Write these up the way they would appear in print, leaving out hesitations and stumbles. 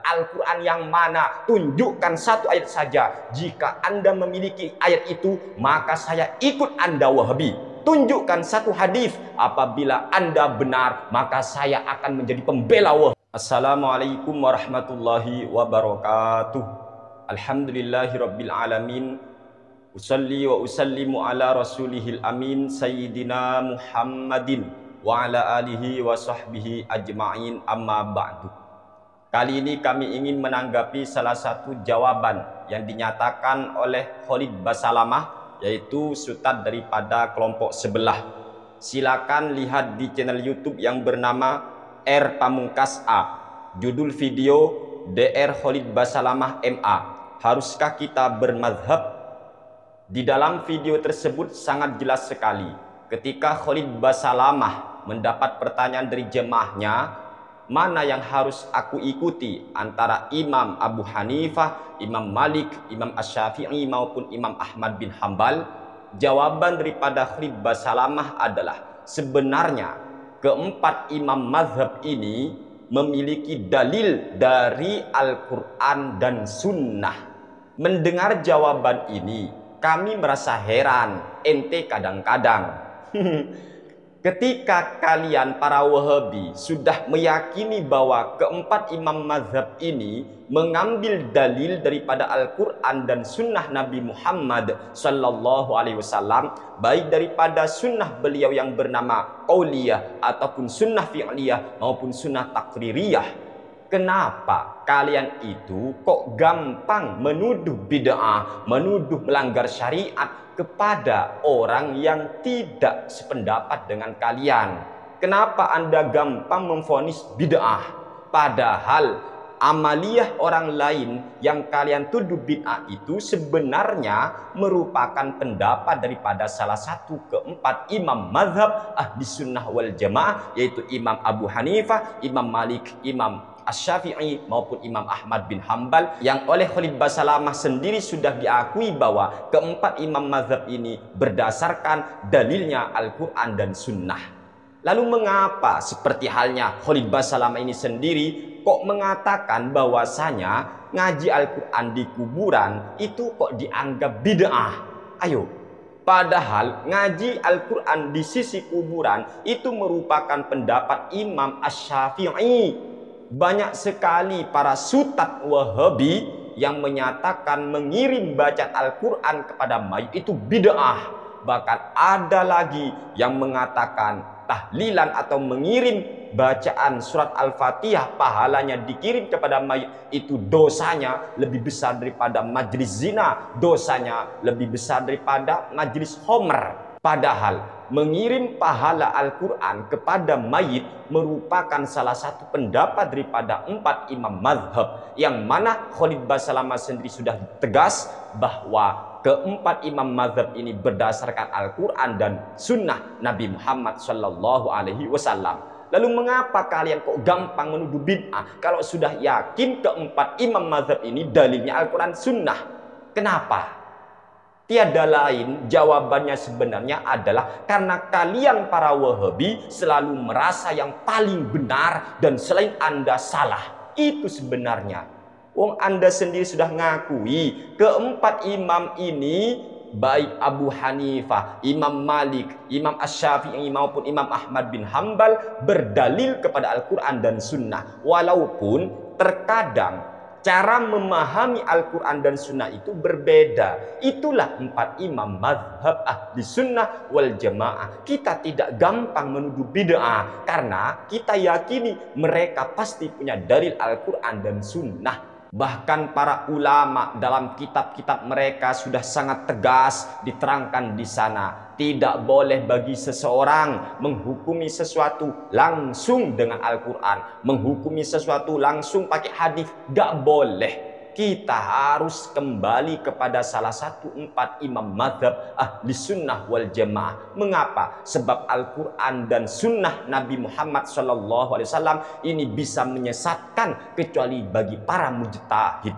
Al-Quran yang mana? Tunjukkan satu ayat saja. Jika Anda memiliki ayat itu, maka saya ikut Anda Wahabi. Tunjukkan satu hadis. Apabila Anda benar, maka saya akan menjadi pembela Wahabi. Assalamualaikum warahmatullahi wabarakatuh. Alhamdulillahirabbil alamin. Usalli wa usallimu ala rasulihil amin sayyidina Muhammadin wa ala alihi wa sahbihi ajma'in, amma ba'du. Kali ini kami ingin menanggapi salah satu jawaban yang dinyatakan oleh Khalid Basalamah, yaitu Ustadz daripada kelompok sebelah. Silakan lihat di channel YouTube yang bernama R Pamungkas A. Judul video DR Khalid Basalamah MA. Haruskah kita bermadhab? Di dalam video tersebut sangat jelas sekali ketika Khalid Basalamah mendapat pertanyaan dari jemaahnya, mana yang harus aku ikuti antara Imam Abu Hanifah, Imam Malik, Imam Asy-Syafi'i maupun Imam Ahmad bin Hambal? Jawaban daripada Khalid Basalamah adalah sebenarnya keempat imam mazhab ini memiliki dalil dari Al-Quran dan Sunnah. Mendengar jawaban ini, kami merasa heran. Ente kadang-kadang ketika kalian para Wahabi sudah meyakini bahwa keempat imam mazhab ini mengambil dalil daripada Al-Quran dan Sunnah Nabi Muhammad Sallallahu Alaihi Wasallam, baik daripada sunnah beliau yang bernama qauliyah ataupun sunnah fi'liyah maupun sunnah takririyah, kenapa kalian itu kok gampang menuduh bid'ah, menuduh melanggar syariat kepada orang yang tidak sependapat dengan kalian? Kenapa Anda gampang memvonis bid'ah? Padahal amaliyah orang lain yang kalian tuduh bid'ah itu sebenarnya merupakan pendapat daripada salah satu keempat imam mazhab ahli sunnah wal jamaah, yaitu Imam Abu Hanifah, Imam Malik, Imam Asy-Syafi'i maupun Imam Ahmad bin Hambal, yang oleh Khalid Basalamah sendiri sudah diakui bahwa keempat imam mazhab ini berdasarkan dalilnya Al-Quran dan Sunnah. Lalu mengapa seperti halnya Khalid Basalamah ini sendiri kok mengatakan bahwasanya ngaji Al-Quran di kuburan itu kok dianggap bid'ah? Ayo, padahal ngaji Al-Quran di sisi kuburan itu merupakan pendapat Imam Asy-Syafi'i. Banyak sekali para sutat Wahabi yang menyatakan mengirim bacaan Al-Quran kepada mayit itu bid'ah. Bahkan ada lagi yang mengatakan tahlilan atau mengirim bacaan surat Al-Fatihah pahalanya dikirim kepada mayit itu dosanya lebih besar daripada majlis zina, dosanya lebih besar daripada majlis homer. Padahal mengirim pahala Al-Quran kepada mayit merupakan salah satu pendapat daripada empat imam mazhab, yang mana Khalid Basalamah sendiri sudah tegas bahwa keempat imam mazhab ini berdasarkan Al-Quran dan Sunnah Nabi Muhammad Sallallahu Alaihi Wasallam. Lalu mengapa kalian kok gampang menuduh bid'ah kalau sudah yakin keempat imam mazhab ini dalilnya Al-Quran Sunnah? Kenapa? Tiada lain jawabannya sebenarnya adalah karena kalian para Wahabi selalu merasa yang paling benar dan selain Anda salah. Itu sebenarnya. Wong Anda sendiri sudah ngakui keempat imam ini, baik Abu Hanifah, Imam Malik, Imam Asy-Syafi'i maupun Imam Ahmad bin Hambal berdalil kepada Al-Quran dan Sunnah. Walaupun terkadang cara memahami Al-Quran dan Sunnah itu berbeda. Itulah empat imam mazhab ahli sunnah wal jamaah. Kita tidak gampang menuduh bid'ah karena kita yakini mereka pasti punya dalil Al-Quran dan Sunnah. Bahkan para ulama dalam kitab-kitab mereka sudah sangat tegas diterangkan di sana, tidak boleh bagi seseorang menghukumi sesuatu langsung dengan Al-Quran, menghukumi sesuatu langsung pakai hadis, gak boleh. Kita harus kembali kepada salah satu empat imam mazhab ahli sunnah wal jamaah. Mengapa? Sebab Al-Quran dan Sunnah Nabi Muhammad SAW ini bisa menyesatkan kecuali bagi para mujtahid.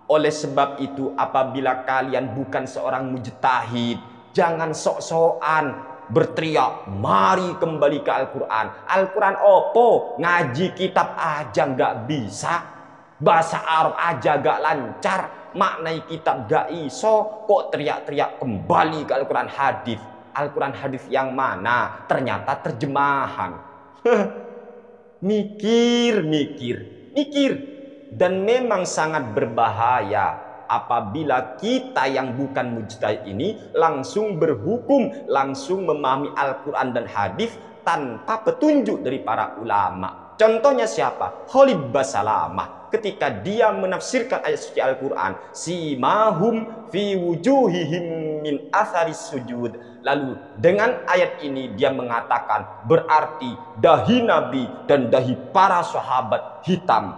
Oleh sebab itu, apabila kalian bukan seorang mujtahid, jangan sok-sokan berteriak, mari kembali ke Al-Quran. Al-Quran opo? Ngaji kitab aja nggak bisa. Bahasa Arab aja gak lancar, maknai kitab gak iso, kok teriak-teriak kembali ke Al-Quran hadis. Al-Quran hadis yang mana? Ternyata terjemahan. Mikir. Dan memang sangat berbahaya apabila kita yang bukan mujtahid ini langsung berhukum, langsung memahami Al-Quran dan hadis tanpa petunjuk dari para ulama. Contohnya siapa? Khalid Basalamah. Ketika dia menafsirkan ayat suci Al-Quran, simahum fi wujuhihim min atharis sujud. Lalu dengan ayat ini dia mengatakan berarti dahi Nabi dan dahi para sahabat hitam.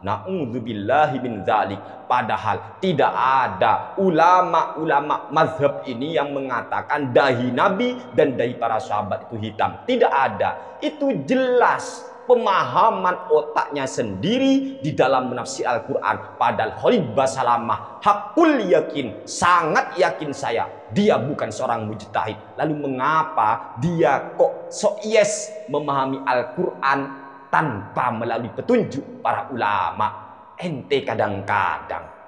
Na'udzubillahi min dzalik. Padahal tidak ada ulama-ulama mazhab ini yang mengatakan dahi Nabi dan dahi para sahabat itu hitam. Tidak ada. Itu jelas pemahaman otaknya sendiri di dalam menafsir Al-Quran. Padahal Khalid Basalamah hakul yakin, sangat yakin saya, dia bukan seorang mujtahid. Lalu mengapa dia kok so yes memahami Al-Quran tanpa melalui petunjuk para ulama? Ente kadang-kadang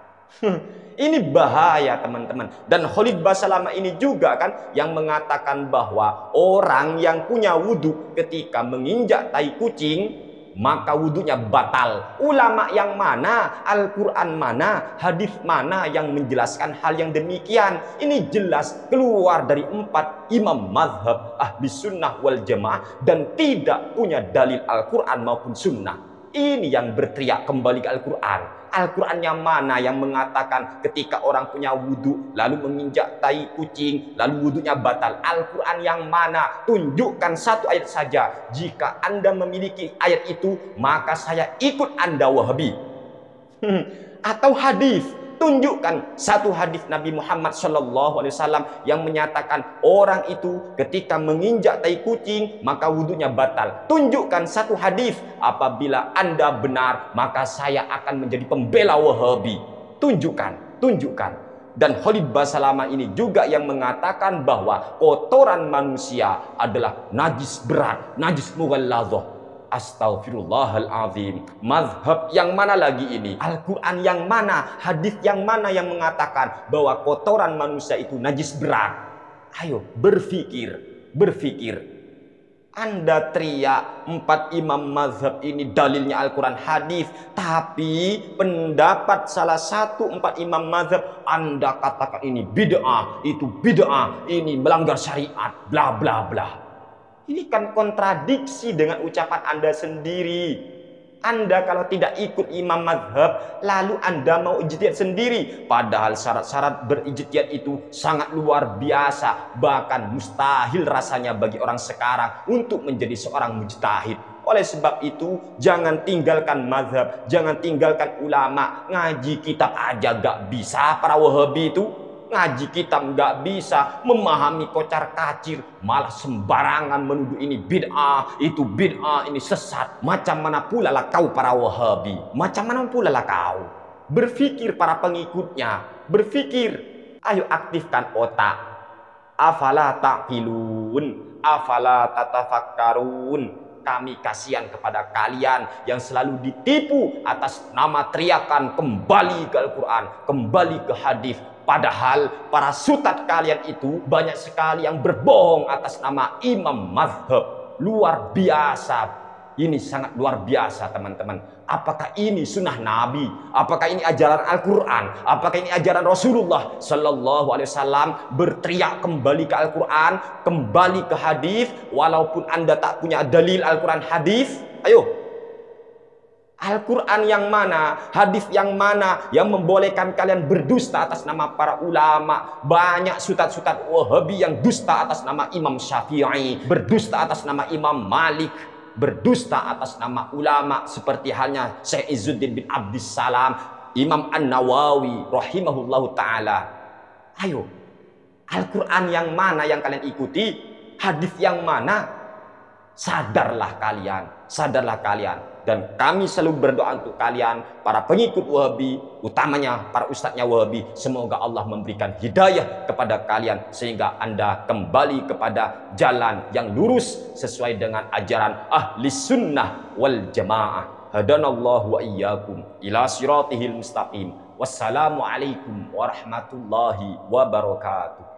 ini bahaya teman-teman. Dan Khalid Basalamah ini juga kan yang mengatakan bahwa orang yang punya wudhu ketika menginjak tai kucing maka wudhunya batal. Ulama yang mana? Al-Quran mana? Hadis mana yang menjelaskan hal yang demikian? Ini jelas keluar dari 4 imam mazhab ahli sunnah wal jamaah dan tidak punya dalil Al-Quran maupun sunnah. Ini yang berteriak kembali ke Al-Quran. Al-Quran yang mana yang mengatakan ketika orang punya wudhu lalu menginjak tai kucing lalu wudhunya batal? Al-Quran yang mana? Tunjukkan satu ayat saja. Jika Anda memiliki ayat itu maka saya ikut Anda Wahabi. Atau hadis, tunjukkan satu hadis Nabi Muhammad SAW yang menyatakan orang itu ketika menginjak tai kucing maka wudhunya batal. Tunjukkan satu hadis. Apabila Anda benar maka saya akan menjadi pembela Wahabi. Tunjukkan. Dan Khalid Basalamah ini juga yang mengatakan bahwa kotoran manusia adalah najis berat, najis mughalladzah. Astaghfirullahaladzim. Mazhab yang mana lagi ini? Al-Quran yang mana? Hadis yang mana yang mengatakan bahwa kotoran manusia itu najis berat? Ayo berpikir. Anda teriak 4 imam mazhab ini dalilnya Al-Quran hadis, tapi pendapat salah satu 4 imam mazhab Anda katakan ini bid'ah, itu bid'ah, ini melanggar syariat, bla bla bla. Ini kan kontradiksi dengan ucapan Anda sendiri. Anda kalau tidak ikut imam mazhab, lalu Anda mau ijtihad sendiri. Padahal syarat-syarat berijtihad itu sangat luar biasa. Bahkan mustahil rasanya bagi orang sekarang untuk menjadi seorang mujtahid. Oleh sebab itu, jangan tinggalkan mazhab, jangan tinggalkan ulama. Ngaji kitab aja gak bisa para Wahabi itu. Ngaji kitab nggak bisa, memahami kocar kacir, malah sembarangan menuduh ini bid'ah, itu bid'ah, ini sesat. Macam mana pula lah kau para Wahabi? Macam mana pula lah kau? Berpikir para pengikutnya, berpikir. Ayo aktifkan otak. Afala taqilun, afala tatafakkarun. Kami kasihan kepada kalian yang selalu ditipu atas nama teriakan kembali ke Al-Quran, kembali ke hadis. Padahal para sutat kalian itu banyak sekali yang berbohong atas nama imam mazhab. Luar biasa. Ini sangat luar biasa teman-teman. Apakah ini sunnah Nabi? Apakah ini ajaran Al-Quran? Apakah ini ajaran Rasulullah Sallallahu Alaihi Wasallam? Berteriak kembali ke Al-Quran, kembali ke hadis, walaupun Anda tak punya dalil Al-Quran hadis. Ayo, Al-Quran yang mana, hadis yang mana yang membolehkan kalian berdusta atas nama para ulama? Banyak sutat-sutat Wahabi yang dusta atas nama Imam Syafi'i, berdusta atas nama Imam Malik, berdusta atas nama ulama seperti halnya Syekh Izzuddin bin Abdissalam, Imam An-Nawawi rahimahullahu ta'ala. Ayo, Al-Quran yang mana yang kalian ikuti? Hadis yang mana? Sadarlah kalian. Dan kami selalu berdoa untuk kalian, para pengikut Wahabi, utamanya para ustadznya Wahabi. Semoga Allah memberikan hidayah kepada kalian, sehingga Anda kembali kepada jalan yang lurus sesuai dengan ajaran ahli sunnah wal jamaah. hadanallahu wa iyyakum ila siratihil mustaqim. Wassalamu alaikum warahmatullahi wabarakatuh.